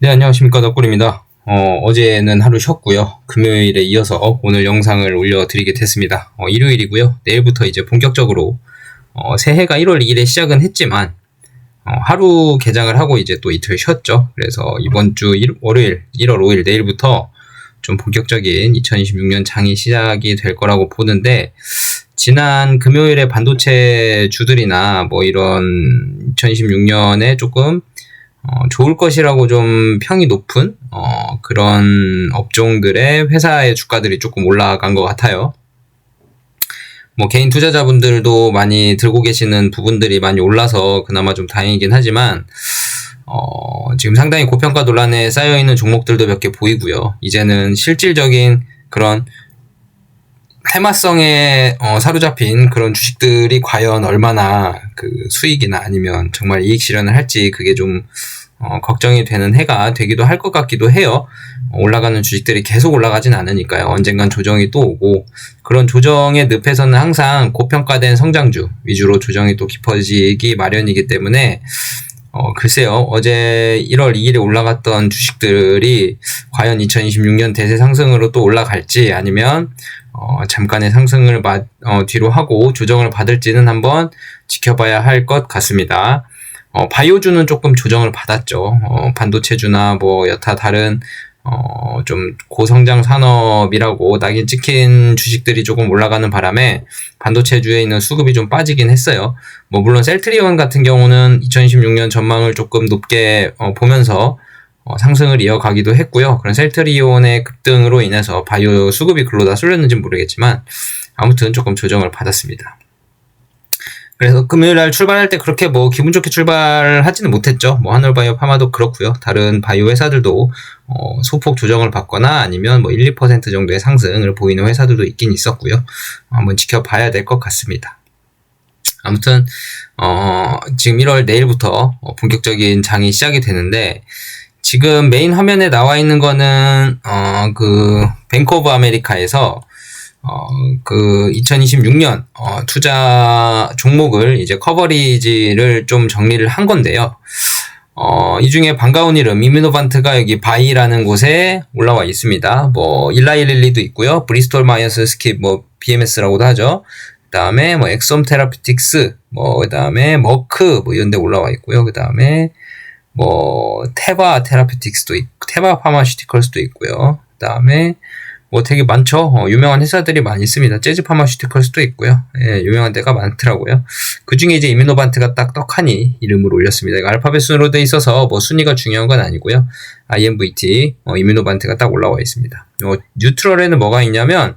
네, 안녕하십니까. 덕꿀입니다. 어제는 하루 쉬었고요. 금요일에 이어서 오늘 영상을 올려드리게 됐습니다. 일요일이고요. 내일부터 이제 본격적으로 새해가 1월 2일에 시작은 했지만 하루 개장을 하고 이제 또 이틀 쉬었죠. 그래서 이번 주 월요일 1월 5일 내일부터 좀 본격적인 2026년 장이 시작이 될 거라고 보는데, 지난 금요일에 반도체 주들이나 뭐 이런 2026년에 조금 좋을 것이라고 좀 평이 높은 그런 업종들의 회사의 주가들이 조금 올라간 것 같아요. 뭐 개인 투자자분들도 많이 들고 계시는 부분들이 많이 올라서 그나마 좀 다행이긴 하지만 지금 상당히 고평가 논란에 쌓여있는 종목들도 몇 개 보이고요. 이제는 실질적인 그런 테마성에 사로잡힌 그런 주식들이 과연 얼마나 그 수익이나 아니면 정말 이익 실현을 할지, 그게 좀 걱정이 되는 해가 되기도 할 것 같기도 해요. 올라가는 주식들이 계속 올라가진 않으니까요. 언젠간 조정이 또 오고, 그런 조정의 늪에서는 항상 고평가된 성장주 위주로 조정이 또 깊어지기 마련이기 때문에 글쎄요, 어제 1월 2일에 올라갔던 주식들이 과연 2026년 대세 상승으로 또 올라갈지, 아니면 잠깐의 상승을 뒤로 하고 조정을 받을지는 한번 지켜봐야 할 것 같습니다. 바이오주는 조금 조정을 받았죠. 반도체주나 뭐 여타 다른 좀 고성장 산업이라고 낙인 찍힌 주식들이 조금 올라가는 바람에 반도체주에 있는 수급이 좀 빠지긴 했어요. 뭐 물론 셀트리온 같은 경우는 2026년 전망을 조금 높게 보면서 상승을 이어가기도 했고요. 그런 셀트리온의 급등으로 인해서 바이오 수급이 글로 다 쏠렸는지는 모르겠지만 아무튼 조금 조정을 받았습니다. 그래서 금요일날 출발할 때 그렇게 뭐 기분 좋게 출발하지는 못했죠. 뭐 하늘바이오 파마도 그렇고요. 다른 바이오 회사들도 소폭 조정을 받거나 아니면 뭐 1, 2% 정도의 상승을 보이는 회사들도 있긴 있었고요. 한번 지켜봐야 될 것 같습니다. 아무튼 지금 1월 내일부터 본격적인 장이 시작이 되는데, 지금 메인 화면에 나와 있는 거는 그 뱅크 오브 아메리카에서 그 2026년 투자 종목을 이제 커버리지를 좀 정리를 한 건데요. 이 중에 반가운 이름 이뮤노반트가 여기 바이라는 곳에 올라와 있습니다. 뭐 일라이릴리도 있고요. 브리스톨 마이어스 스킵, 뭐 BMS라고도 하죠. 그다음에 뭐 엑솜 테라피틱스, 뭐 그다음에 머크 뭐 이런 데 올라와 있고요. 그다음에 뭐 테바 테라피틱스도 있고 테바 파마슈티컬스도 있고요. 그다음에 뭐 되게 많죠. 유명한 회사들이 많이 있습니다. 재즈 파마슈티컬스도 있고요. 예, 유명한 데가 많더라고요. 그 중에 이제 이뮤노반트가 딱 떡하니 이름을 올렸습니다. 이거 알파벳 순으로 돼 있어서 뭐 순위가 중요한 건 아니고요. IMVT 이뮤노반트가 딱 올라와 있습니다. 뉴트럴에는 뭐가 있냐면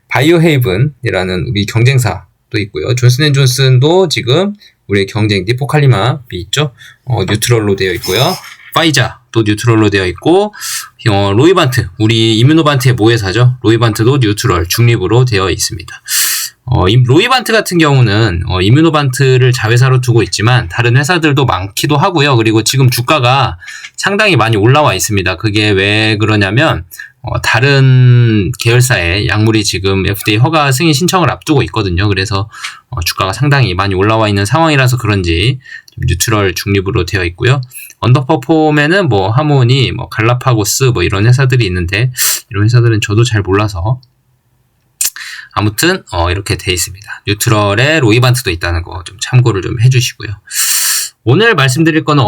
바이오헤이븐이라는 우리 경쟁사도 있고요. 존슨앤존슨도 지금 우리의 경쟁 니포칼리마비 있죠. 뉴트럴로 되어 있고요. 파이자도 뉴트럴로 되어 있고, 로이반트, 우리 이뮤노반트의 모회사죠. 로이반트도 뉴트럴, 중립으로 되어 있습니다. 로이반트 같은 경우는 이뮤노반트를 자회사로 두고 있지만 다른 회사들도 많기도 하고요. 그리고 지금 주가가 상당히 많이 올라와 있습니다. 그게 왜 그러냐면 다른 계열사의 약물이 지금 FDA 허가 승인 신청을 앞두고 있거든요. 그래서 주가가 상당히 많이 올라와 있는 상황이라서 그런지 뉴트럴 중립으로 되어 있고요. 언더퍼폼에는 뭐 하모니, 뭐 갈라파고스 뭐 이런 회사들이 있는데, 이런 회사들은 저도 잘 몰라서 아무튼 이렇게 돼 있습니다. 뉴트럴에 로이반트도 있다는 거 좀 참고를 좀 해주시고요. 오늘 말씀드릴 거는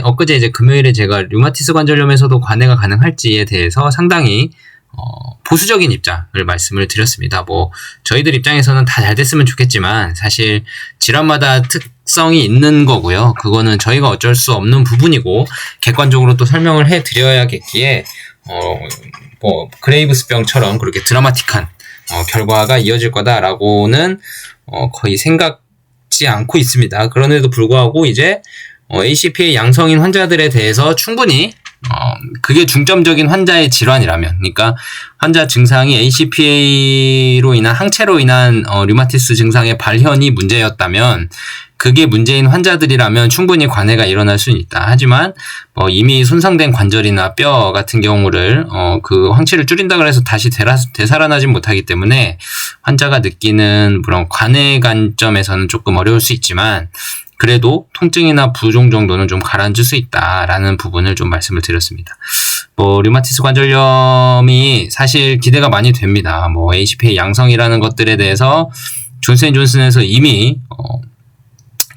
엊그제 이제 금요일에 제가 류마티스 관절염에서도 관해가 가능할지에 대해서 상당히 보수적인 입장을 말씀을 드렸습니다. 뭐 저희들 입장에서는 다 잘 됐으면 좋겠지만 사실 질환마다 특성이 있는 거고요. 그거는 저희가 어쩔 수 없는 부분이고 객관적으로 또 설명을 해드려야겠기에 뭐 그레이브스병처럼 그렇게 드라마틱한 결과가 이어질 거다라고는 거의 생각지 않고 있습니다. 그런데도 불구하고 이제 ACPA 양성인 환자들에 대해서 충분히 그게 중점적인 환자의 질환이라면, 그러니까 환자 증상이 ACPA로 인한 항체로 인한 류마티스 증상의 발현이 문제였다면, 그게 문제인 환자들이라면 충분히 관해가 일어날 수는 있다. 하지만 이미 손상된 관절이나 뼈 같은 경우를 그 황치를 줄인다고 해서 다시 되살아나지 못하기 때문에 환자가 느끼는 그런 관해 관점에서는 조금 어려울 수 있지만, 그래도 통증이나 부종 정도는 좀 가라앉을 수 있다라는 부분을 좀 말씀을 드렸습니다. 류마티스 관절염이 사실 기대가 많이 됩니다. ACPA 양성이라는 것들에 대해서 존슨앤존슨에서 이미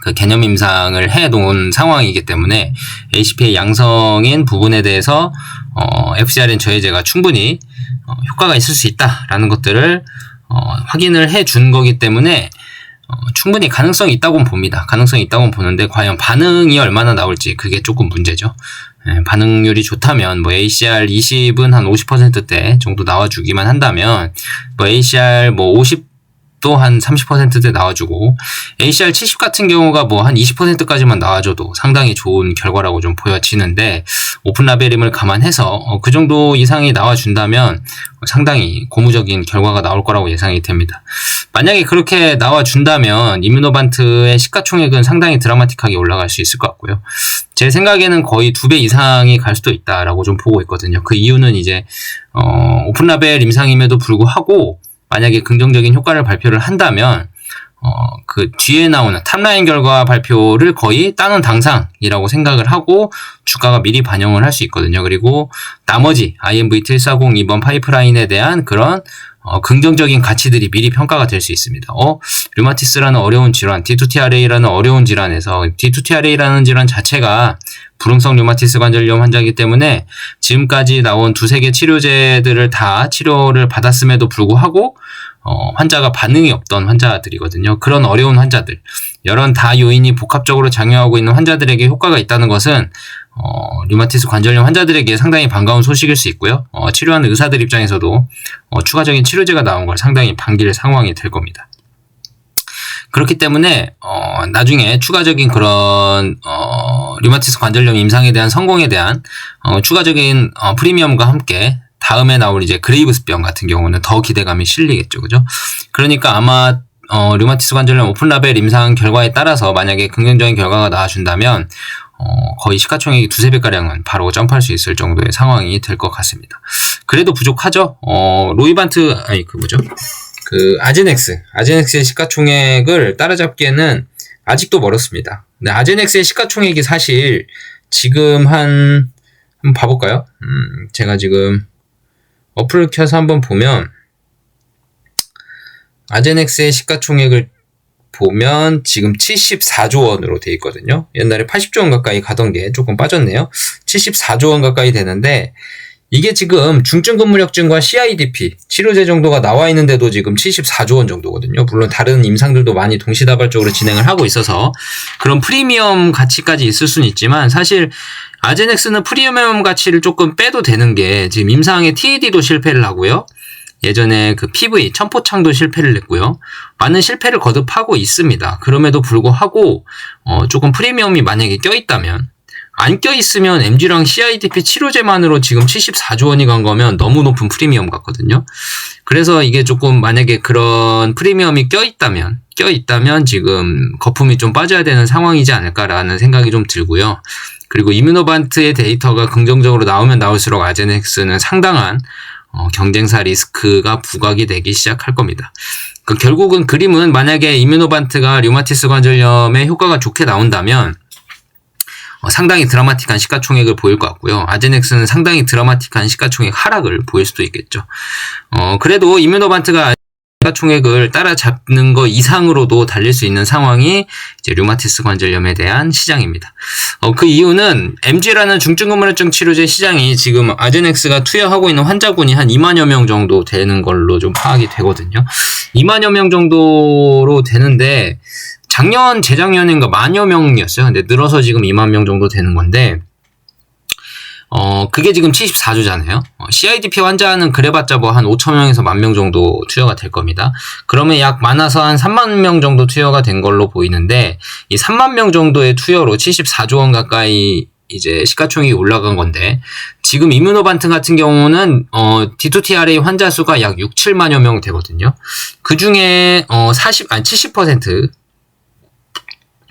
그 개념 임상을 해놓은 상황이기 때문에 ACPA 양성인 부분에 대해서 FcRn 저해제가 충분히 효과가 있을 수 있다라는 것들을 확인을 해준 거기 때문에 충분히 가능성이 있다고 봅니다. 가능성이 있다고 보는데 과연 반응이 얼마나 나올지 그게 조금 문제죠. 반응률이 좋다면 ACR 20은 한 50%대 정도 나와주기만 한다면 ACR 50도 한 30%대 나와주고 ACR 70 같은 경우가 한 20%까지만 나와줘도 상당히 좋은 결과라고 좀 보여지는데 오픈라벨임을 감안해서 그 정도 이상이 나와준다면 상당히 고무적인 결과가 나올 거라고 예상이 됩니다. 만약에 그렇게 나와준다면 이뮤노반트의 시가총액은 상당히 드라마틱하게 올라갈 수 있을 것 같고요. 제 생각에는 거의 2배 이상이 갈 수도 있다라고 좀 보고 있거든요. 그 이유는 이제 오픈라벨 임상임에도 불구하고 만약에 긍정적인 효과를 발표를 한다면 그 뒤에 나오는 탑라인 결과 발표를 거의 따는 당상이라고 생각을 하고 주가가 미리 반영을 할 수 있거든요. 그리고 나머지 IMVT140 2번 파이프라인에 대한 그런 긍정적인 가치들이 미리 평가가 될 수 있습니다. 류마티스라는 어려운 질환, D2T-RA라는 어려운 질환에서 D2T-RA라는 질환 자체가 불응성 류마티스 관절염 환자이기 때문에 지금까지 나온 2-3개 치료제들을 다 치료를 받았음에도 불구하고 환자가 반응이 없던 환자들이거든요. 그런 어려운 환자들, 이런 다 요인이 복합적으로 작용하고 있는 환자들에게 효과가 있다는 것은 류마티스 관절염 환자들에게 상당히 반가운 소식일 수 있고요. 치료하는 의사들 입장에서도 추가적인 치료제가 나온 걸 상당히 반길 상황이 될 겁니다. 그렇기 때문에 나중에 추가적인 그런 류마티스 관절염 임상에 대한 성공에 대한 추가적인 프리미엄과 함께 다음에 나올 이제 그레이브스병 같은 경우는 더 기대감이 실리겠죠. 그죠? 그러니까 아마 류마티스 관절염 오픈라벨 임상 결과에 따라서 만약에 긍정적인 결과가 나와준다면 거의 시가총액이 2-3배가량은 바로 점프할 수 있을 정도의 상황이 될 것 같습니다. 그래도 부족하죠? 아제넥스의 시가총액을 따라잡기에는 아직도 멀었습니다. 근데 아제넥스의 시가총액이 사실 지금 한번 봐볼까요? 제가 지금 어플을 켜서 한번 보면 아제넥스의 시가총액을 보면 지금 74조 원으로 돼 있거든요. 옛날에 80조 원 가까이 가던 게 조금 빠졌네요. 74조 원 가까이 되는데 이게 지금 중증 근무력증과 CIDP 치료제 정도가 나와 있는데도 지금 74조 원 정도거든요. 물론 다른 임상들도 많이 동시다발적으로 진행을 하고 있어서 그런 프리미엄 가치까지 있을 수는 있지만 사실 아제넥스는 프리미엄 가치를 조금 빼도 되는 게 지금 임상의 TED도 실패를 하고요. 예전에 그 PV 천포창도 실패를 했고요. 많은 실패를 거듭하고 있습니다. 그럼에도 불구하고 조금 프리미엄이 만약에 껴있다면 안 껴있으면 MG랑 CIDP 치료제만으로 지금 74조 원이 간 거면 너무 높은 프리미엄 같거든요. 그래서 이게 조금 만약에 그런 프리미엄이 껴있다면 지금 거품이 좀 빠져야 되는 상황이지 않을까라는 생각이 좀 들고요. 그리고 이뮤노반트의 데이터가 긍정적으로 나오면 나올수록 아제넥스는 상당한 경쟁사 리스크가 부각이 되기 시작할 겁니다. 결국은 그림은 만약에 이뮤노반트가 류마티스 관절염에 효과가 좋게 나온다면 상당히 드라마틱한 시가총액을 보일 것 같고요. 아제넥스는 상당히 드라마틱한 시가총액 하락을 보일 수도 있겠죠. 그래도 이뮤노반트가 시가총액을 따라잡는 거 이상으로도 달릴 수 있는 상황이 이제 류마티스 관절염에 대한 시장입니다. 그 이유는 MG라는 중증 근무력증 치료제 시장이 지금 아제넥스가 투여하고 있는 환자군이 한 2만여 명 정도 되는 걸로 좀 파악이 되거든요. 2만여 명 정도로 되는데 작년, 재작년인가 만여 명이었어요. 근데 늘어서 지금 2만 명 정도 되는 건데, 그게 지금 74조잖아요. CIDP 환자는 그래봤자 한 5천 명에서 1만 명 정도 투여가 될 겁니다. 그러면 약 많아서 한 3만 명 정도 투여가 된 걸로 보이는데, 이 3만 명 정도의 투여로 74조 원 가까이 이제 시가총액이 올라간 건데, 지금 이뮤노반트 같은 경우는 D2T-RA 환자 수가 약 6, 7만여 명 되거든요. 그 중에 70%.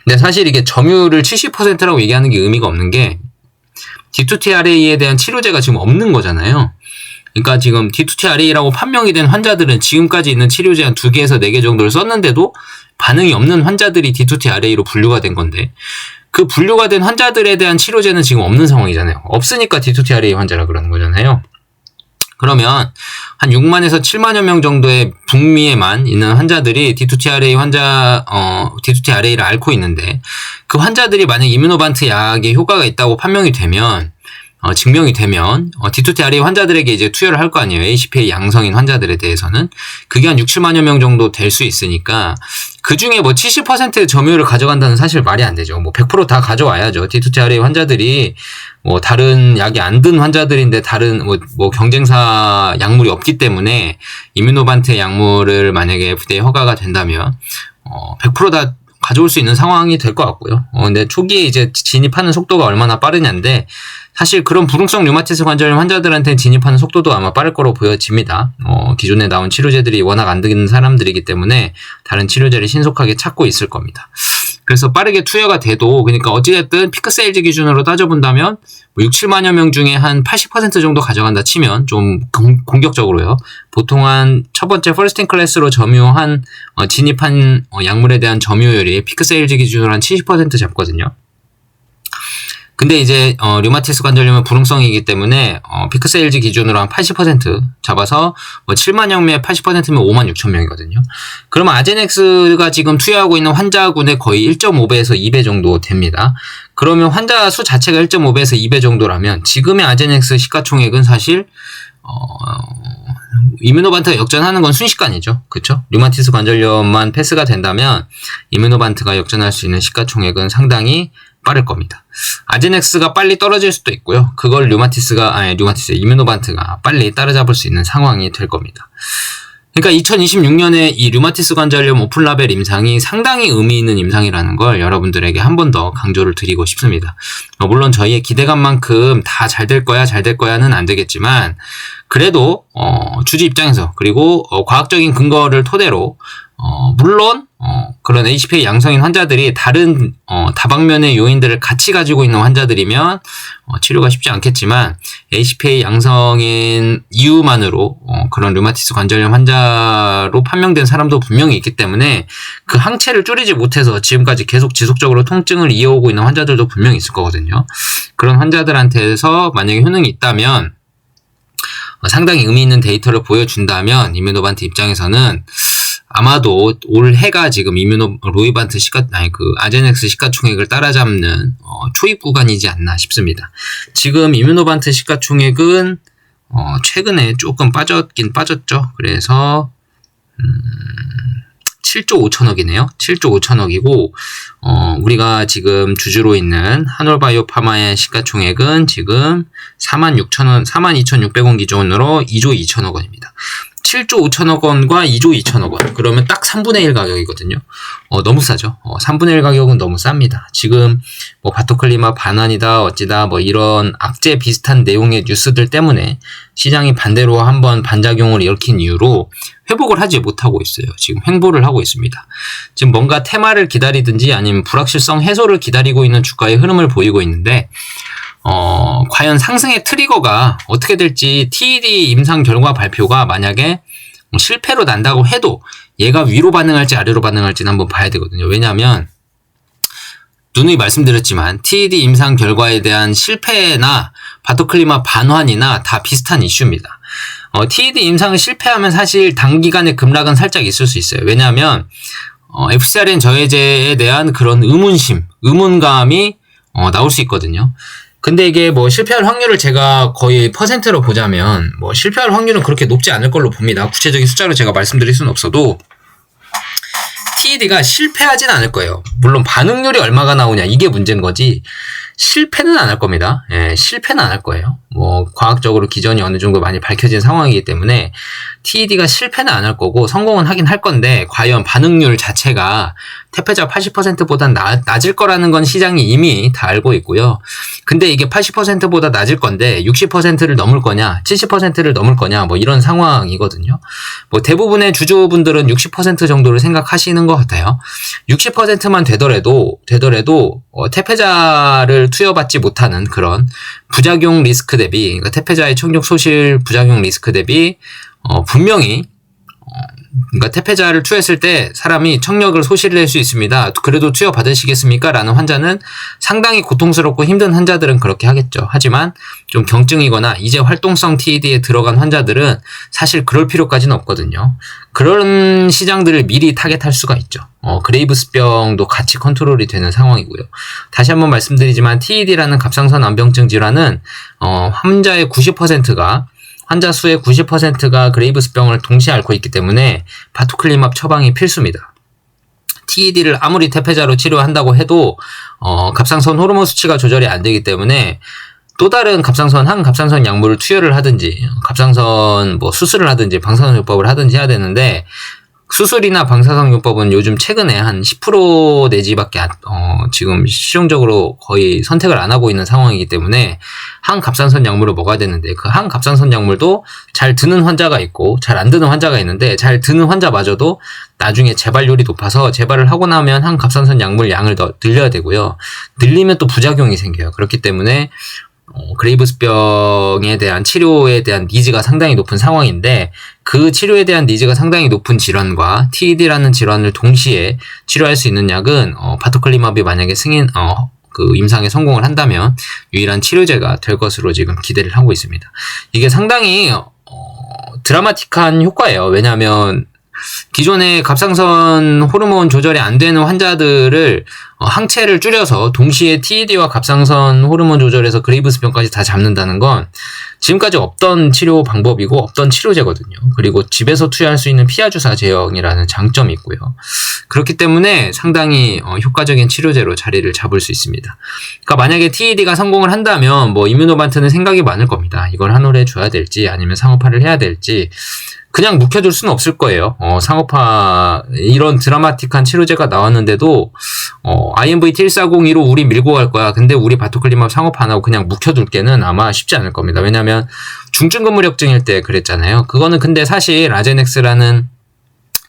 근데 사실 이게 점유율을 70%라고 얘기하는 게 의미가 없는 게 D2T-RA에 대한 치료제가 지금 없는 거잖아요. 그러니까 지금 D2T-RA라고 판명이 된 환자들은 지금까지 있는 치료제 한 2개에서 4개 정도를 썼는데도 반응이 없는 환자들이 D2T-RA로 분류가 된 건데, 그 분류가 된 환자들에 대한 치료제는 지금 없는 상황이잖아요. 없으니까 D2T-RA 환자라 그러는 거잖아요. 그러면 한 6만에서 7만여 명 정도의 북미에만 있는 환자들이 D2T-RA를 앓고 있는데, 그 환자들이 만약 이뮤노반트 약에 효과가 있다고 판명이 되면, 증명이 되면 D2T-RA 환자들에게 이제 투여를 할 거 아니에요. ACPA 양성인 환자들에 대해서는. 그게 한 6, 7만여 명 정도 될 수 있으니까 그 중에 뭐 70%의 점유율을 가져간다는 사실 말이 안 되죠. 뭐 100% 다 가져와야죠. D2T-RA 환자들이 뭐 다른 약이 안 든 환자들인데 다른 뭐 경쟁사 약물이 없기 때문에 이뮤노반트 약물을 만약에 FDA에 허가가 된다면 100% 다 가져올 수 있는 상황이 될 것 같고요. 근데 초기에 이제 진입하는 속도가 얼마나 빠르냐인데, 사실 그런 불응성 류마티스 관절염 환자들한테는 진입하는 속도도 아마 빠를 거로 보여집니다. 기존에 나온 치료제들이 워낙 안 되는 사람들이기 때문에 다른 치료제를 신속하게 찾고 있을 겁니다. 그래서 빠르게 투여가 돼도, 그러니까 어찌됐든 피크 세일즈 기준으로 따져본다면 6, 7만여 명 중에 한 80% 정도 가져간다 치면 좀 공격적으로요. 보통 한 첫 번째 퍼스트 클래스로 점유한 진입한 약물에 대한 점유율이 피크 세일즈 기준으로 한 70% 잡거든요. 근데 이제 류마티스 관절염은 불응성이기 때문에 피크 세일즈 기준으로 한 80% 잡아서 7만여 명의 80%면 5만 6천 명이거든요. 그러면 아제넥스가 지금 투여하고 있는 환자군의 거의 1.5배에서 2배 정도 됩니다. 그러면 환자 수 자체가 1.5배에서 2배 정도라면 지금의 아제넥스 시가총액은 사실 이뮤노반트가 역전하는 건 순식간이죠. 그렇죠? 류마티스 관절염만 패스가 된다면 이뮤노반트가 역전할 수 있는 시가총액은 상당히 빠를 겁니다. 아제넥스가 빨리 떨어질 수도 있고요. 그걸 이뮤노반트가 빨리 따라잡을 수 있는 상황이 될 겁니다. 그러니까 2026년에 이 류마티스 관절염 오픈라벨 임상이 상당히 의미 있는 임상이라는 걸 여러분들에게 한 번 더 강조를 드리고 싶습니다. 물론 저희의 기대감만큼 다 잘 될 거야는 안 되겠지만, 그래도 주주 입장에서, 그리고 과학적인 근거를 토대로 물론 그런 ACPA 양성인 환자들이 다른 다방면의 요인들을 같이 가지고 있는 환자들이면 치료가 쉽지 않겠지만, ACPA 양성인 이유만으로 그런 류마티스 관절염 환자로 판명된 사람도 분명히 있기 때문에 그 항체를 줄이지 못해서 지금까지 계속 지속적으로 통증을 이어오고 있는 환자들도 분명히 있을 거거든요. 그런 환자들한테서 만약에 효능이 있다면, 상당히 의미 있는 데이터를 보여준다면 이뮤노반트 입장에서는 아마도 올해가 지금 로이반트 아제넥스 시가총액을 따라잡는 초입 구간이지 않나 싶습니다. 지금 이뮤노반트 시가총액은 최근에 조금 빠졌죠. 그래서 7조 5천억이네요. 7조 5천억이고 우리가 지금 주주로 있는 한올바이오파마의 시가총액은 지금 42,600원 기준으로 2조 2천억 원입니다. 7조 5천억 원과 2조 2천억 원. 그러면 딱 3분의 1 가격이거든요. 너무 싸죠. 3분의 1 가격은 너무 쌉니다. 지금 뭐 바토클리마 반환이다 어찌다 뭐 이런 악재 비슷한 내용의 뉴스들 때문에 시장이 반대로 한번 반작용을 일으킨 이유로 회복을 하지 못하고 있어요. 지금 횡보를 하고 있습니다. 지금 뭔가 테마를 기다리든지 아니면 불확실성 해소를 기다리고 있는 주가의 흐름을 보이고 있는데, 과연 상승의 트리거가 어떻게 될지 TED 임상 결과 발표가 만약에 실패로 난다고 해도 얘가 위로 반응할지 아래로 반응할지는 한번 봐야 되거든요. 왜냐하면 누누이 말씀드렸지만 TED 임상 결과에 대한 실패나 바토클리마 반환이나 다 비슷한 이슈입니다. TED 임상을 실패하면 사실 단기간의 급락은 살짝 있을 수 있어요. 왜냐하면 FcRn 저해제에 대한 그런 의문감이 나올 수 있거든요. 근데 이게 뭐 실패할 확률을 제가 거의 퍼센트로 보자면 뭐 실패할 확률은 그렇게 높지 않을 걸로 봅니다. 구체적인 숫자로 제가 말씀드릴 수는 없어도 TED가 실패하진 않을 거예요. 물론 반응률이 얼마가 나오냐 이게 문제인 거지 실패는 안 할 겁니다. 실패는 안 할 거예요. 뭐 과학적으로 기전이 어느 정도 많이 밝혀진 상황이기 때문에 TED가 실패는 안 할 거고 성공은 하긴 할 건데 과연 반응률 자체가 태페자 80%보다 낮을 거라는 건 시장이 이미 다 알고 있고요. 근데 이게 80%보다 낮을 건데 60%를 넘을 거냐 70%를 넘을 거냐 뭐 이런 상황이거든요. 뭐 대부분의 주주분들은 60% 정도를 생각하시는 것 같아요. 60%만 되더라도 태페자를 투여받지 못하는 그런 부작용 리스크 대비, 그러니까 태페자의 청력 소실 부작용 리스크 대비 분명히 그러니까 태페자를 투여했을 때 사람이 청력을 소실낼 수 있습니다. 그래도 투여 받으시겠습니까? 라는 환자는 상당히 고통스럽고 힘든 환자들은 그렇게 하겠죠. 하지만 좀 경증이거나 이제 활동성 TED에 들어간 환자들은 사실 그럴 필요까지는 없거든요. 그런 시장들을 미리 타겟할 수가 있죠. 그레이브스병도 같이 컨트롤이 되는 상황이고요. 다시 한번 말씀드리지만 TED라는 갑상선 암병증 질환은 환자의 90%가 환자 수의 90%가 그레이브스병을 동시에 앓고 있기 때문에 바토클리맙 처방이 필수입니다. TED를 아무리 태페자로 치료한다고 해도 갑상선 호르몬 수치가 조절이 안 되기 때문에 또 다른 항갑상선 약물을 투여를 하든지 갑상선 수술을 하든지 방사선요법을 하든지 해야 되는데 수술이나 방사선요법은 요즘 최근에 한 10% 내지밖에 지금 실용적으로 거의 선택을 안 하고 있는 상황이기 때문에 항갑상선 약물을 먹어야 되는데 그 항갑상선 약물도 잘 드는 환자가 있고 잘 안 드는 환자가 있는데 잘 드는 환자마저도 나중에 재발률이 높아서 재발을 하고 나면 항갑상선 약물 양을 더 늘려야 되고요. 늘리면 또 부작용이 생겨요. 그렇기 때문에 그레이브스병에 대한 치료에 대한 니즈가 상당히 높은 상황인데 그 치료에 대한 니즈가 상당히 높은 질환과 TED라는 질환을 동시에 치료할 수 있는 약은 바토클리맙이 만약에 임상에 성공을 한다면 유일한 치료제가 될 것으로 지금 기대를 하고 있습니다. 이게 상당히 드라마틱한 효과예요. 왜냐하면 기존의 갑상선 호르몬 조절이 안 되는 환자들을 항체를 줄여서 동시에 TED와 갑상선 호르몬 조절에서 그레이브스병까지 다 잡는다는 건 지금까지 없던 치료 방법이고 없던 치료제거든요. 그리고 집에서 투여할 수 있는 피하 주사 제형이라는 장점이 있고요. 그렇기 때문에 상당히 효과적인 치료제로 자리를 잡을 수 있습니다. 그러니까 만약에 TED가 성공을 한다면 이뮤노반트는 생각이 많을 겁니다. 이걸 한올에 줘야 될지 아니면 상업화를 해야 될지 그냥 묵혀둘 수는 없을 거예요. 상업화 이런 드라마틱한 치료제가 나왔는데도 IMVT1402로 우리 밀고 갈 거야. 근데 우리 바토클리맙 상업화 안 하고 그냥 묵혀둘게는 아마 쉽지 않을 겁니다. 왜냐하면 중증근무력증일 때 그랬잖아요. 그거는 근데 사실 아제넥스라는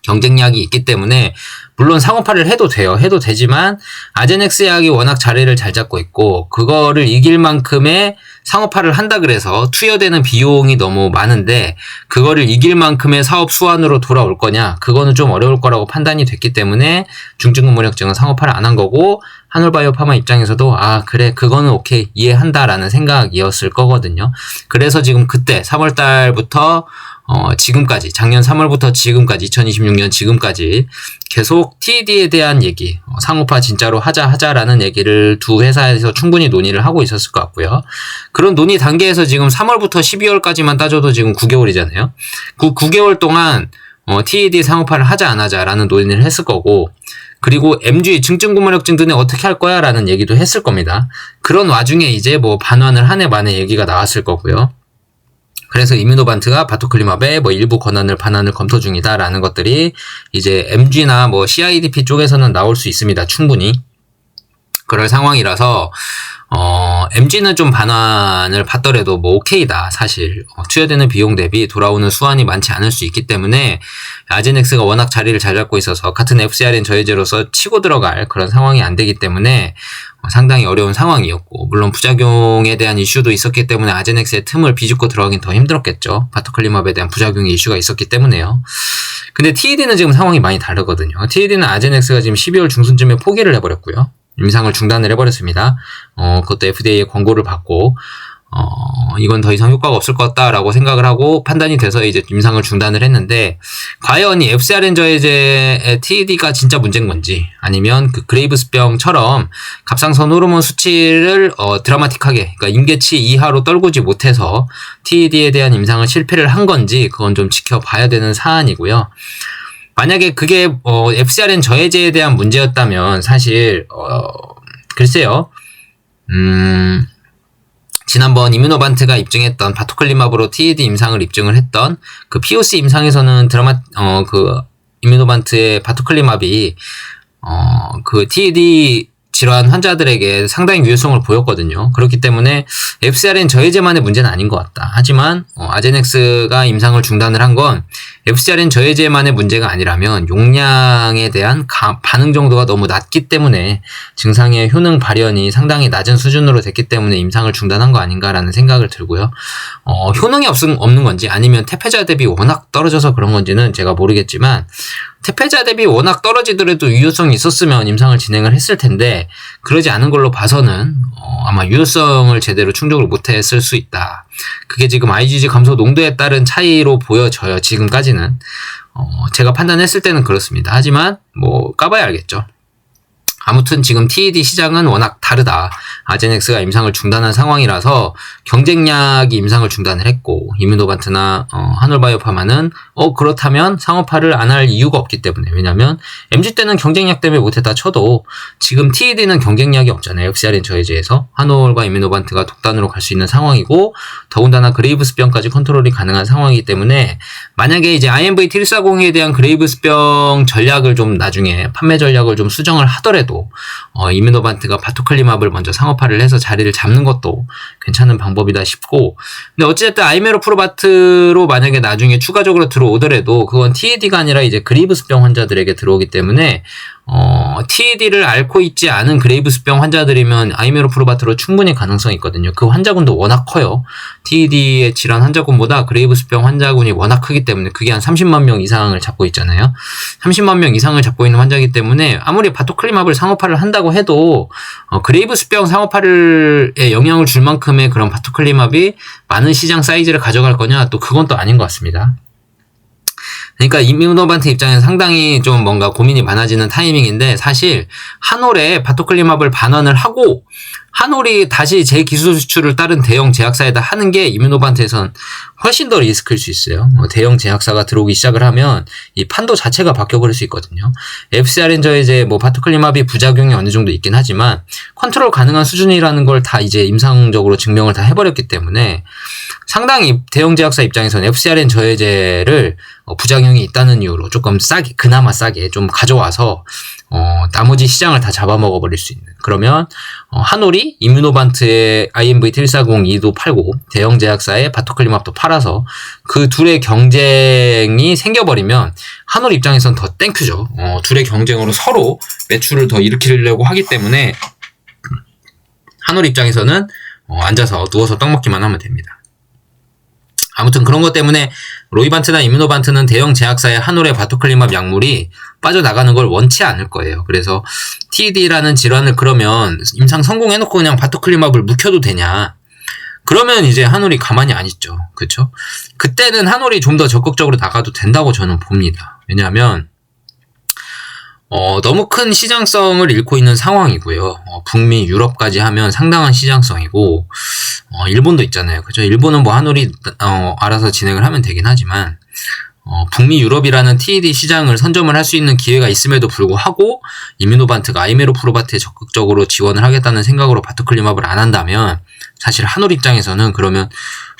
경쟁약이 있기 때문에 물론 상업화를 해도 돼요. 해도 되지만 아제넥스 약이 워낙 자리를 잘 잡고 있고 그거를 이길 만큼의 상업화를 한다 그래서 투여되는 비용이 너무 많은데 그거를 이길 만큼의 사업 수완으로 돌아올 거냐 그거는 좀 어려울 거라고 판단이 됐기 때문에 중증근무력증은 상업화를 안 한 거고 한올바이오파마 입장에서도 그래 그거는 오케이 이해한다라는 생각이었을 거거든요. 그래서 지금 그때 3월달부터 지금까지 작년 3월부터 지금까지 2026년 지금까지 계속 TED에 대한 얘기 상업화 진짜로 하자라는 얘기를 두 회사에서 충분히 논의를 하고 있었을 것 같고요. 그런 논의 단계에서 지금 3월부터 12월까지만 따져도 지금 9개월이잖아요. 그 9개월 동안 TED 상업화를 하자 안 하자라는 논의를 했을 거고 그리고 MG 중증근무력증 어떻게 할 거야 라는 얘기도 했을 겁니다. 그런 와중에 이제 반환을 한 해 만에 얘기가 나왔을 거고요. 그래서 이뮤노반트가 바토클리맙의 일부 권한을 반환을 검토 중이다라는 것들이 이제 MG나 CIDP 쪽에서는 나올 수 있습니다. 충분히. 그럴 상황이라서 MG는 좀 반환을 받더라도 오케이다. 사실 투여되는 비용 대비 돌아오는 수완이 많지 않을 수 있기 때문에 아제넥스가 워낙 자리를 잘 잡고 있어서 같은 FcRn 저해제로서 치고 들어갈 그런 상황이 안 되기 때문에 상당히 어려운 상황이었고 물론 부작용에 대한 이슈도 있었기 때문에 아제넥스의 틈을 비집고 들어가긴 더 힘들었겠죠. 바토클리맙에 대한 부작용의 이슈가 있었기 때문에요. 근데 TED는 지금 상황이 많이 다르거든요. TED는 아제넥스가 지금 12월 중순쯤에 포기를 해버렸고요. 임상을 중단을 해버렸습니다. 그것도 FDA의 권고를 받고 이건 더 이상 효과가 없을 것 같다라고 생각을 하고 판단이 돼서 이제 임상을 중단을 했는데 과연 이 FcRn 저해제의 TED가 진짜 문제인 건지 아니면 그 그레이브스병처럼 갑상선 호르몬 수치를 드라마틱하게 그러니까 임계치 이하로 떨구지 못해서 TED에 대한 임상을 실패를 한 건지 그건 좀 지켜봐야 되는 사안이고요. 만약에 그게 FcRn 저해제에 대한 문제였다면 사실 글쎄요. 지난번 이뮤노반트가 입증했던 바토클리마브로 TED 임상을 입증을 했던 그 POC 임상에서는 그 이뮤노반트의 바토클리마브이 그 TED 질환 환자들에게 상당히 유효성을 보였거든요. 그렇기 때문에 FcRn 저해제만의 문제는 아닌 것 같다. 하지만 아제넥스가 임상을 중단을 한 건 FcRn 저해제만의 문제가 아니라면 용량에 대한 반응 정도가 너무 낮기 때문에 증상의 효능 발현이 상당히 낮은 수준으로 됐기 때문에 임상을 중단한 거 아닌가라는 생각을 들고요. 효능이 없는 건지 아니면 태폐자 대비 워낙 떨어져서 그런 건지는 제가 모르겠지만 태폐자 대비 워낙 떨어지더라도 유효성이 있었으면 임상을 진행을 했을 텐데 그러지 않은 걸로 봐서는 아마 유효성을 제대로 충족을 못했을 수 있다. 그게 지금 IgG 감소 농도에 따른 차이로 보여져요. 지금까지는. 제가 판단했을 때는 그렇습니다. 하지만 뭐 까봐야 알겠죠. 아무튼 지금 TED 시장은 워낙 다르다. 아제넥스가 임상을 중단한 상황이라서 경쟁약이 임상을 중단을 했고 이뮤노반트나 하놀바이오파마는 그렇다면 상업화를 안 할 이유가 없기 때문에 왜냐면 MG 때는 경쟁약 때문에 못했다 쳐도 지금 TED는 경쟁약이 없잖아요. FcRn 저해제에서 하놀과 이뮤노반트가 독단으로 갈 수 있는 상황이고 더군다나 그레이브스병까지 컨트롤이 가능한 상황이기 때문에 만약에 이제 IMV-T140에 대한 그레이브스병 전략을 좀 나중에 판매 전략을 좀 수정을 하더라도 이뮤노반트가 바토클리마브를 먼저 상업화를 해서 자리를 잡는 것도 괜찮은 방법이다 싶고 근데 어찌됐든 아이메로프로바트로 만약에 나중에 추가적으로 들어오더라도 그건 TED가 아니라 이제 그레이브스병 환자들에게 들어오기 때문에 TED를 앓고 있지 않은 그레이브스병 환자들이면 아이메로프로바트로 충분히 가능성이 있거든요. 그 환자군도 워낙 커요. TED의 질환 환자군보다 그레이브스병 환자군이 워낙 크기 때문에 그게 한 30만 명 이상을 잡고 있잖아요. 30만 명 이상을 잡고 있는 환자이기 때문에 아무리 바토클리마브를 상업화를 한다고 해도 그레이브스병 상업화에 영향을 줄 만큼의 그런 바토클리마브이 많은 시장 사이즈를 가져갈 거냐 또 그건 또 아닌 것 같습니다. 그러니까 이뮤노반트 입장에서 상당히 좀 뭔가 고민이 많아지는 타이밍인데 사실 하놀에 바토클리마브를 반환을 하고 하놀이 다시 재기술 수출을 다른 대형 제약사에다 하는 게 이뮤노반트에선 훨씬 더 리스크일 수 있어요. 대형 제약사가 들어오기 시작을 하면 이 판도 자체가 바뀌어버릴 수 있거든요. FcRn 저해제 뭐 바토클리마브의 부작용이 어느 정도 있긴 하지만 컨트롤 가능한 수준이라는 걸 다 이제 임상적으로 증명을 다 해버렸기 때문에 상당히 대형 제약사 입장에서는 FcRn 저해제를 부작용이 있다는 이유로 조금 싸게 그나마 싸게 좀 가져와서 나머지 시장을 다 잡아먹어버릴 수 있는 그러면 하놀이 이뮤노반트의 IMV-T140E도 팔고 대형 제약사의 바토클리마브도 팔아서 그 둘의 경쟁이 생겨버리면 하놀 입장에선 더 땡큐죠. 둘의 경쟁으로 서로 매출을 더 일으키려고 하기 때문에 하놀 입장에서는 앉아서 누워서 떡 먹기만 하면 됩니다. 아무튼 그런 것 때문에 로이반트나 이뮤노반트는 대형 제약사의 하놀의 바토클리마브 약물이 빠져나가는 걸 원치 않을 거예요. 그래서 TED라는 질환을 그러면 임상 성공해놓고 그냥 바토클리마브를 묵혀도 되냐? 그러면 이제 하놀이 가만히 안 있죠. 그쵸? 그때는 하놀이 좀 더 적극적으로 나가도 된다고 저는 봅니다. 왜냐하면 너무 큰 시장성을 잃고 있는 상황이고요. 북미, 유럽까지 하면 상당한 시장성이고 일본도 있잖아요. 그죠? 일본은 뭐 하놀이 알아서 진행을 하면 되긴 하지만 북미, 유럽이라는 TED 시장을 선점을 할 수 있는 기회가 있음에도 불구하고 이뮤노반트가 아이메로프로바트에 적극적으로 지원을 하겠다는 생각으로 바토클리마브를 안 한다면 사실 하놀 입장에서는 그러면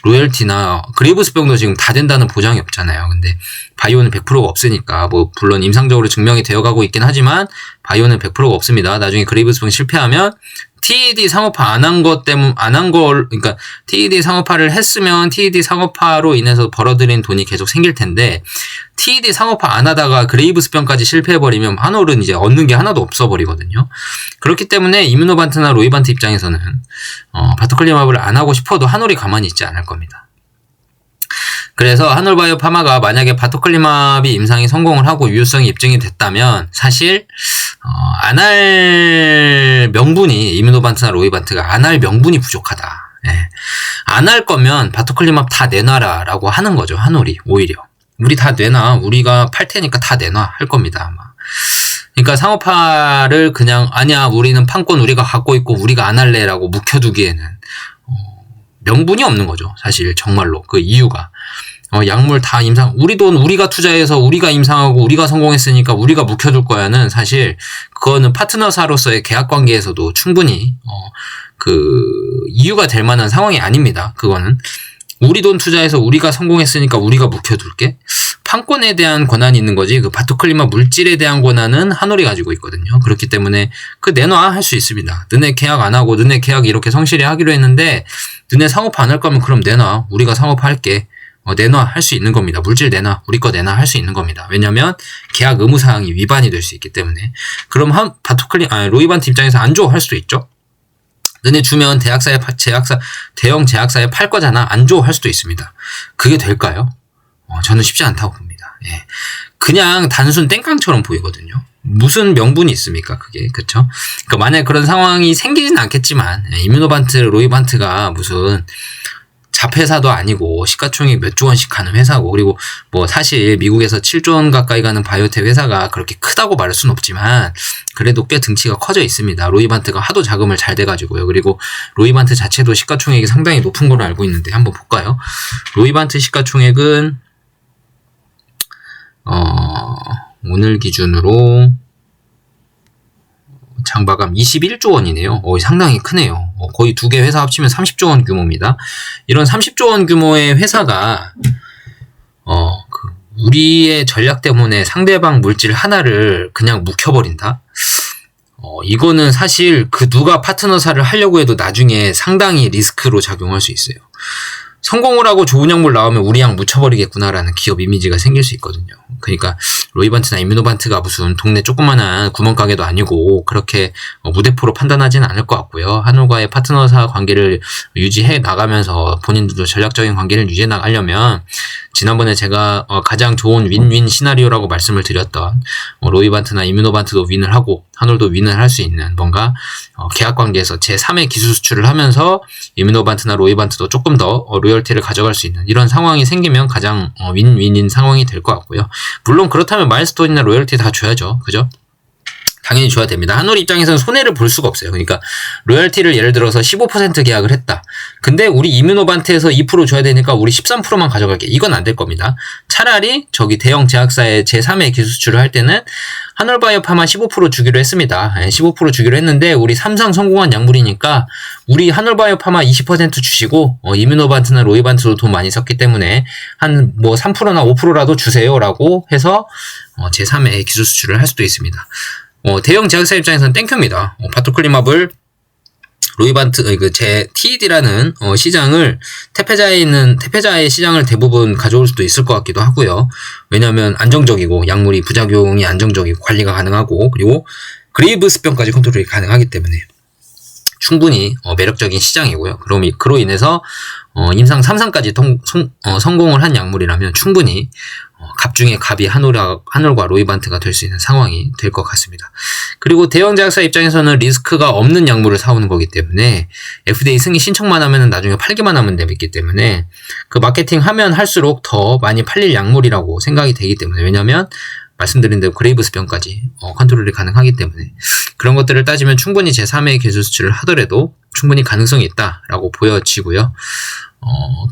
로열티나 그레이브스병도 지금 다 된다는 보장이 없잖아요. 근데 바이오는 100%가 없으니까 뭐 물론 임상적으로 증명이 되어가고 있긴 하지만 바이오는 100%가 없습니다. 나중에 그레이브스병 실패하면 TED 상업화 그러니까 TED 상업화를 했으면 TED 상업화로 인해서 벌어들인 돈이 계속 생길 텐데 TED 상업화 안 하다가 그레이브스병까지 실패해버리면 하놀은 이제 얻는 게 하나도 없어버리거든요. 그렇기 때문에 이뮤노반트나 로이반트 입장에서는 바토클리마브를 안 하고 싶어도 하놀이 가만히 있지 않을 겁니다. 그래서 하놀바이오파마가 만약에 바토클리마브 임상이 성공을 하고 유효성이 입증이 됐다면 사실 안 할 명분이 이뮤노반트나 로이반트가 안 할 명분이 부족하다. 예. 안 할 거면 바토클리마브 다 내놔라 라고 하는 거죠. 하놀이 오히려 우리 다 내놔 우리가 팔 테니까 다 내놔 할 겁니다. 아마. 그러니까 상업화를 그냥 아니야 우리는 판권 우리가 갖고 있고 우리가 안 할래 라고 묵혀두기에는 명분이 없는 거죠. 사실 정말로 그 이유가 약물 다 임상 우리 돈 우리가 투자해서 우리가 임상하고 우리가 성공했으니까 우리가 묵혀둘 거야는 사실 그거는 파트너사로서의 계약관계에서도 충분히 이유가 될 만한 상황이 아닙니다. 그거는. 우리 돈 투자해서 우리가 성공했으니까 우리가 묵혀둘게. 판권에 대한 권한이 있는 거지, 바토클리마 물질에 대한 권한은 한올이 가지고 있거든요. 그렇기 때문에 내놔 할 수 있습니다. 너네 계약 안 하고 너네 계약 이렇게 성실히 하기로 했는데 너네 상업 안 할 거면 그럼 내놔. 우리가 상업할게. 내놔 할 수 있는 겁니다. 물질 내놔, 우리 거 내놔 할 수 있는 겁니다. 왜냐면 계약 의무사항이 위반이 될 수 있기 때문에. 그럼 로이반트 입장에서 안 줘 할 수도 있죠. 너네 주면 대형 제약사에 팔 거잖아. 안 줘 할 수도 있습니다. 그게 될까요? 저는 쉽지 않다고 봅니다. 예. 그냥 단순 땡깡처럼 보이거든요. 무슨 명분이 있습니까? 그게. 그쵸? 그러니까 만약에 그런 상황이 생기진 않겠지만, 이뮤노반트, 로이반트가 무슨 잡회사도 아니고 시가총액 몇 조 원씩 가는 회사고, 그리고 사실 미국에서 7조 원 가까이 가는 바이오텍 회사가 그렇게 크다고 말할 수는 없지만 그래도 꽤 등치가 커져 있습니다. 로이반트가 하도 자금을 잘 돼가지고요. 그리고 로이반트 자체도 시가총액이 상당히 높은 걸로 알고 있는데 한번 볼까요? 로이반트 시가총액은 오늘 기준으로 장바감 21조 원이네요. 상당히 크네요. 거의 두 개 회사 합치면 30조 원 규모입니다. 이런 30조 원 규모의 회사가 우리의 전략 때문에 상대방 물질 하나를 그냥 묵혀버린다? 이거는 사실 누가 파트너사를 하려고 해도 나중에 상당히 리스크로 작용할 수 있어요. 성공을 하고 좋은 약물 나오면 우리 약 묻혀버리겠구나라는 기업 이미지가 생길 수 있거든요. 그러니까 로이반트나 이뮤노반트가 무슨 동네 조그만한 구멍가게도 아니고 그렇게 무대포로 판단하지는 않을 것 같고요. 한올과의 파트너사 관계를 유지해 나가면서 본인들도 전략적인 관계를 유지해 나가려면 지난번에 제가 가장 좋은 윈윈 시나리오라고 말씀을 드렸던 로이반트나 이뮤노반트도 윈을 하고 한올도 윈을 할 수 있는 뭔가 계약 관계에서 제3의 기술 수출을 하면서 이뮤노반트나 로이반트도 조금 더 로열티를 가져갈 수 있는 이런 상황이 생기면 가장 윈윈인 상황이 될 것 같고요. 물론 그렇다면 마일스톤이나 로열티 다 줘야죠. 그죠? 당연히 줘야 됩니다. 한올 입장에서는 손해를 볼 수가 없어요. 그러니까 로열티를 예를 들어서 15% 계약을 했다. 근데 우리 이뮤노반트에서 2% 줘야 되니까 우리 13%만 가져갈게. 이건 안 될 겁니다. 차라리 대형 제약사의 제3의 기술 수출을 할 때는 한올바이오파마 15% 주기로 했습니다. 15% 주기로 했는데 우리 3상 성공한 약물이니까 우리 한올바이오파마 20% 주시고 이뮤노반트나 로이반트도 돈 많이 썼기 때문에 한 3%나 5%라도 주세요라고 해서 제3의 기술 수출을 할 수도 있습니다. 대형 제약사 입장에서는 땡큐입니다. 바토클리마블 로이반트 TED라는 시장을 테페자의 시장을 대부분 가져올 수도 있을 것 같기도 하고요. 왜냐하면 안정적이고 약물이 부작용이 안정적이고 관리가 가능하고 그리고 그레이브스병까지 컨트롤이 가능하기 때문에 충분히 매력적인 시장이고요. 그로 인해서 임상 3상까지 성공을 한 약물이라면 충분히 갑 중에 갑이 한올과 로이반트가 될 수 있는 상황이 될 것 같습니다. 그리고 대형 제약사 입장에서는 리스크가 없는 약물을 사오는 거기 때문에 FDA 승인 신청만 하면 나중에 팔기만 하면 되기 때문에 마케팅 하면 할수록 더 많이 팔릴 약물이라고 생각이 되기 때문에 왜냐하면 말씀드린 대로 그레이브스병까지 컨트롤이 가능하기 때문에 그런 것들을 따지면 충분히 제3의 기술 수출을 하더라도 충분히 가능성이 있다라고 보여지고요.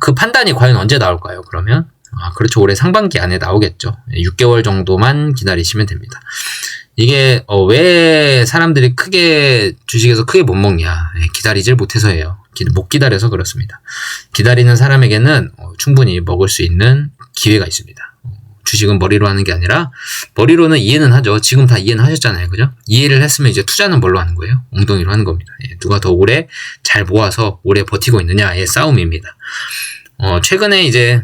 그 판단이 과연 언제 나올까요? 그러면 그렇죠. 올해 상반기 안에 나오겠죠. 6개월 정도만 기다리시면 됩니다. 이게 왜 사람들이 주식에서 크게 못 먹냐? 기다리질 못해서예요. 못 기다려서 그렇습니다. 기다리는 사람에게는 충분히 먹을 수 있는 기회가 있습니다. 주식은 머리로 하는 게 아니라 머리로는 이해는 하죠. 지금 다 이해는 하셨잖아요. 그죠? 이해를 했으면 이제 투자는 뭘로 하는 거예요? 엉덩이로 하는 겁니다. 누가 더 오래 잘 모아서 오래 버티고 있느냐의 싸움입니다. 최근에 이제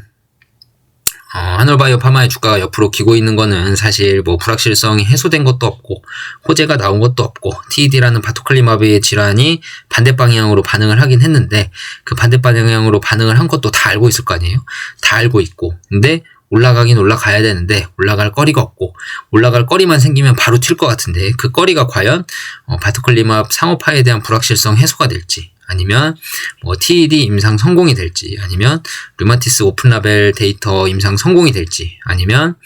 한올바이오파마의 주가가 옆으로 기고 있는 거는 사실 불확실성이 해소된 것도 없고 호재가 나온 것도 없고 TED라는 바토클리마브의 질환이 반대 방향으로 반응을 하긴 했는데 그 반대 방향으로 반응을 한 것도 다 알고 있을 거 아니에요? 다 알고 있고 근데 올라가긴 올라가야 되는데 올라갈 거리가 없고 올라갈 거리만 생기면 바로 튈 것 같은데 그 거리가 과연 바토클리마브 상호파에 대한 불확실성 해소가 될지 아니면 TED 임상 성공이 될지 아니면 류마티스 오픈라벨 데이터 임상 성공이 될지 아니면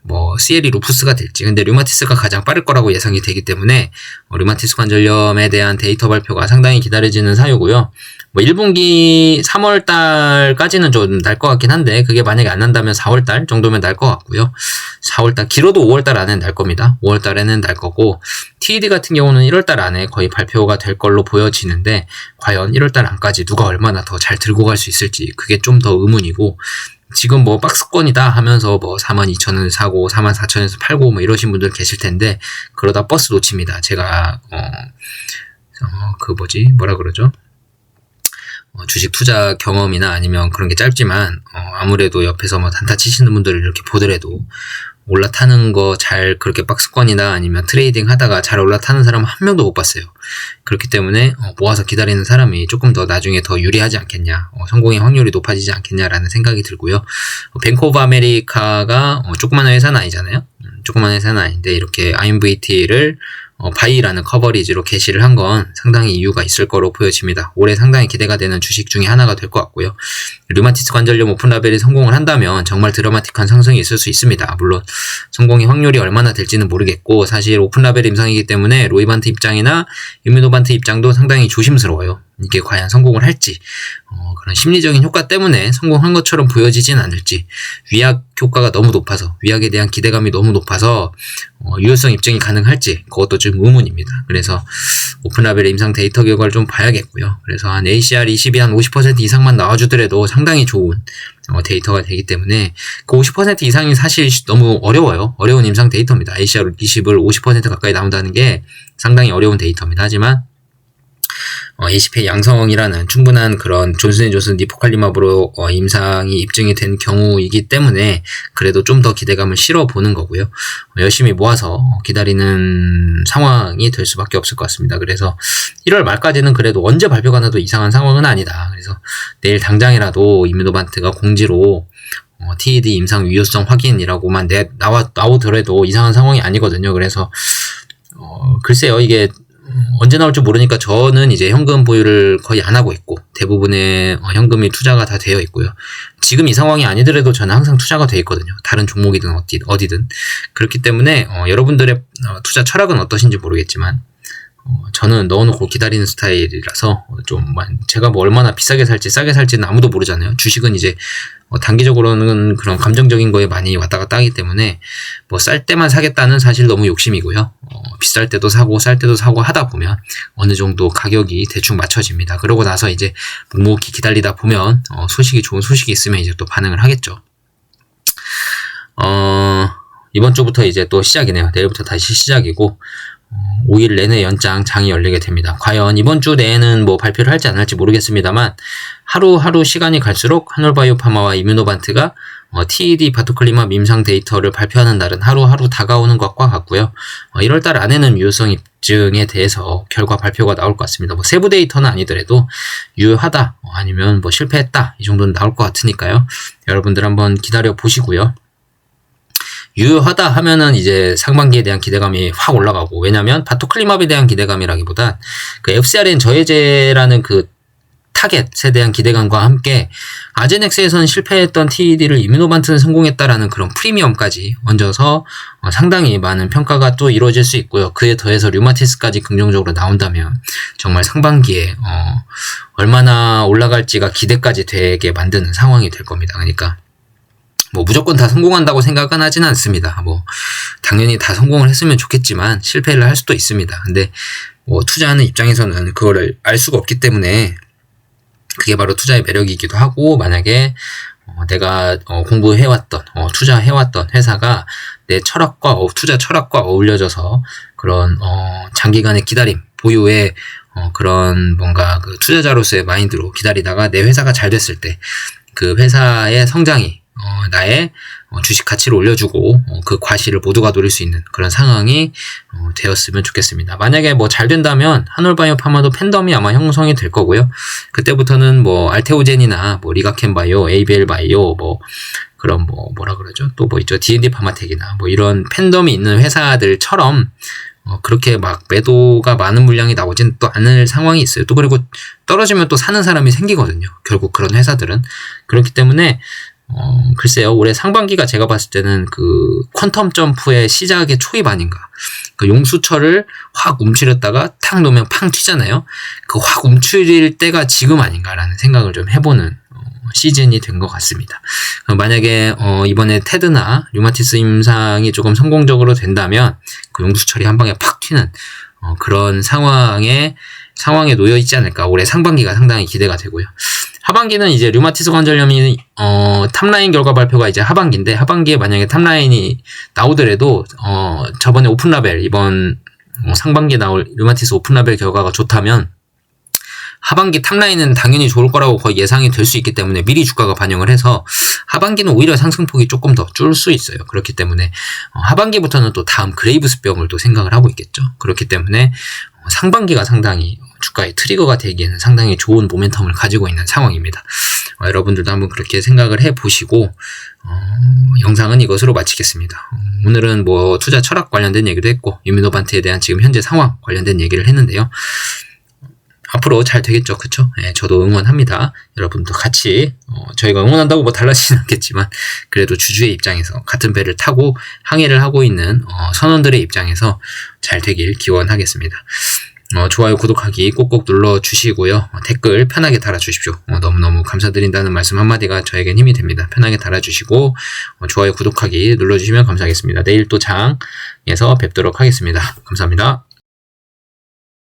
뭐 CLE 루푸스가 될지. 근데 류마티스가 가장 빠를 거라고 예상이 되기 때문에 류마티스 관절염에 대한 데이터 발표가 상당히 기다려지는 사유고요. 뭐 1분기 3월달까지는 좀 날 것 같긴 한데 그게 만약에 안 난다면 4월달 정도면 날 것 같고요. 4월달 길어도 5월달 안에 날 겁니다. 5월달에는 날 거고 TED 같은 경우는 1월달 안에 거의 발표가 될 걸로 보여지는데 과연 1월달 안까지 누가 얼마나 더 잘 들고 갈 수 있을지 그게 좀 더 의문이고 지금 뭐 박스권이다 하면서 뭐 42,000원을 사고 44,000원에서 팔고 뭐 이러신 분들 계실 텐데 그러다 버스 놓칩니다. 제가 뭐라 그러죠? 주식 투자 경험이나 아니면 그런 게 짧지만 아무래도 옆에서 뭐 단타 치시는 분들을 이렇게 보더라도 올라타는 거 잘 그렇게 박스권이나 아니면 트레이딩 하다가 잘 올라타는 사람 한 명도 못 봤어요. 그렇기 때문에 모아서 기다리는 사람이 조금 더 나중에 더 유리하지 않겠냐, 성공의 확률이 높아지지 않겠냐라는 생각이 들고요. 뱅크 오브 아메리카가 조그만 회사는 아니잖아요. 조그만 회사는 아닌데 이렇게 IMVT를 바이라는 커버리지로 게시를 한 건 상당히 이유가 있을 거로 보여집니다. 올해 상당히 기대가 되는 주식 중에 하나가 될 것 같고요. 류마티스 관절염 오픈라벨이 성공을 한다면 정말 드라마틱한 상승이 있을 수 있습니다. 물론 성공의 확률이 얼마나 될지는 모르겠고 사실 오픈라벨 임상이기 때문에 로이반트 입장이나 유미노반트 입장도 상당히 조심스러워요. 이게 과연 성공을 할지 그런 심리적인 효과 때문에 성공한 것처럼 보여지진 않을지 위약 효과가 너무 높아서 위약에 대한 기대감이 너무 높아서 유효성 입증이 가능할지 그것도 좀 의문입니다. 그래서 오픈라벨의 임상 데이터 결과를 좀 봐야겠고요. 그래서 한 ACR20이 한 50% 이상만 나와주더라도 상당히 좋은 데이터가 되기 때문에 그 50% 이상이 사실 너무 어려워요. 어려운 임상 데이터입니다. ACR20을 50% 가까이 나온다는 게 상당히 어려운 데이터입니다. 하지만 ACP 양성이라는 충분한 그런 존슨앤존슨 니포칼리마브로 임상이 입증이 된 경우이기 때문에 그래도 좀 더 기대감을 실어보는 거고요. 열심히 모아서 기다리는 상황이 될 수밖에 없을 것 같습니다. 그래서 1월 말까지는 그래도 언제 발표가 나도 이상한 상황은 아니다. 그래서 내일 당장이라도 이뮤노반트가 공지로 TED 임상 유효성 확인이라고만 나오더라도 이상한 상황이 아니거든요. 그래서 글쎄요, 이게 언제 나올지 모르니까 저는 이제 현금 보유를 거의 안 하고 있고 대부분의 현금이 투자가 다 되어 있고요. 지금 이 상황이 아니더라도 저는 항상 투자가 되어 있거든요. 다른 종목이든 어디든. 그렇기 때문에 여러분들의 투자 철학은 어떠신지 모르겠지만 저는 넣어놓고 기다리는 스타일이라서 좀 제가 뭐 얼마나 비싸게 살지 싸게 살지는 아무도 모르잖아요. 주식은 이제 단기적으로는 그런 감정적인 거에 많이 왔다 갔다 하기 때문에 뭐 쌀 때만 사겠다는 사실 너무 욕심이고요. 비쌀 때도 사고 쌀 때도 사고 하다 보면 어느 정도 가격이 대충 맞춰집니다. 그러고 나서 이제 묵묵히 기다리다 보면 좋은 소식이 있으면 이제 또 반응을 하겠죠. 이번 주부터 이제 또 시작이네요. 내일부터 다시 시작이고 5일 내내 연장 장이 열리게 됩니다. 과연 이번 주 내에는 뭐 발표를 할지 안 할지 모르겠습니다만 하루하루 시간이 갈수록 한올바이오파마와 이뮤노반트가 TED 바토클리마 임상 데이터를 발표하는 날은 하루하루 다가오는 것과 같고요. 1월달 안에는 유효성 입증에 대해서 결과 발표가 나올 것 같습니다. 뭐 세부 데이터는 아니더라도 유효하다 아니면 뭐 실패했다 이 정도는 나올 것 같으니까요. 여러분들 한번 기다려 보시고요. 유효하다 하면은 이제 상반기에 대한 기대감이 확 올라가고, 왜냐면 바토클리맙에 대한 기대감이라기보단 그 FcRn 저해제라는 그 타겟에 대한 기대감과 함께 아제넥스에서는 실패했던 TED를 이뮤노반트는 성공했다라는 그런 프리미엄까지 얹어서 상당히 많은 평가가 또 이루어질 수 있고요. 그에 더해서 류마티스까지 긍정적으로 나온다면 정말 상반기에 얼마나 올라갈지가 기대까지 되게 만드는 상황이 될 겁니다. 그러니까 뭐 무조건 다 성공한다고 생각은 하진 않습니다. 뭐 당연히 다 성공을 했으면 좋겠지만 실패를 할 수도 있습니다. 근데 뭐 투자하는 입장에서는 그거를 알 수가 없기 때문에 그게 바로 투자의 매력이기도 하고, 만약에 내가 공부해왔던 투자해왔던 회사가 내 철학과 투자 철학과 어울려져서 그런 장기간의 기다림 보유의 그런 뭔가 그 투자자로서의 마인드로 기다리다가 내 회사가 잘 됐을 때 그 회사의 성장이 나의 주식 가치를 올려주고 그 과실을 모두가 노릴 수 있는 그런 상황이 되었으면 좋겠습니다. 만약에 뭐 잘 된다면 한올바이오파마도 팬덤이 아마 형성이 될 거고요. 그때부터는 뭐 알테오젠이나 뭐 리가켄바이오, ABL바이오 뭐 그런 뭐라 그러죠? 또 뭐 있죠? D&D 파마텍이나 뭐 이런 팬덤이 있는 회사들처럼 그렇게 막 매도가 많은 물량이 나오진 또 않을 상황이 있어요. 또 그리고 떨어지면 또 사는 사람이 생기거든요. 결국 그런 회사들은. 그렇기 때문에 글쎄요, 올해 상반기가 제가 봤을 때는 그 퀀텀 점프의 시작의 초입 아닌가. 그 용수철을 확 움츠렸다가 탁 놓으면 팡 튀잖아요. 그 확 움츠릴 때가 지금 아닌가라는 생각을 좀 해보는 시즌이 된 것 같습니다. 만약에 이번에 테드나 류마티스 임상이 조금 성공적으로 된다면 그 용수철이 한 방에 팍 튀는 그런 상황에 놓여 있지 않을까. 올해 상반기가 상당히 기대가 되고요. 하반기는 이제 류마티스 관절염이 탑라인 결과 발표가 이제 하반기인데, 하반기에 만약에 탑라인이 나오더라도 저번에 오픈라벨, 이번 상반기에 나올 류마티스 오픈라벨 결과가 좋다면 하반기 탑라인은 당연히 좋을 거라고 거의 예상이 될 수 있기 때문에 미리 주가가 반영을 해서 하반기는 오히려 상승폭이 조금 더 줄 수 있어요. 그렇기 때문에 하반기부터는 또 다음 그레이브스병을 또 생각을 하고 있겠죠. 그렇기 때문에 상반기가 상당히 주가의 트리거가 되기에는 상당히 좋은 모멘텀을 가지고 있는 상황입니다. 여러분들도 한번 그렇게 생각을 해보시고 영상은 이것으로 마치겠습니다. 오늘은 뭐 투자 철학 관련된 얘기도 했고 유미노반트에 대한 지금 현재 상황 관련된 얘기를 했는데요. 앞으로 잘 되겠죠, 그쵸? 예, 저도 응원합니다. 여러분도 같이 저희가 응원한다고 뭐 달라지진 않겠지만 그래도 주주의 입장에서 같은 배를 타고 항해를 하고 있는 선원들의 입장에서 잘 되길 기원하겠습니다. 좋아요, 구독하기 꼭꼭 눌러주시고요. 댓글 편하게 달아주십시오. 너무너무 감사드린다는 말씀 한마디가 저에겐 힘이 됩니다. 편하게 달아주시고 좋아요, 구독하기 눌러주시면 감사하겠습니다. 내일 또 장에서 뵙도록 하겠습니다. 감사합니다.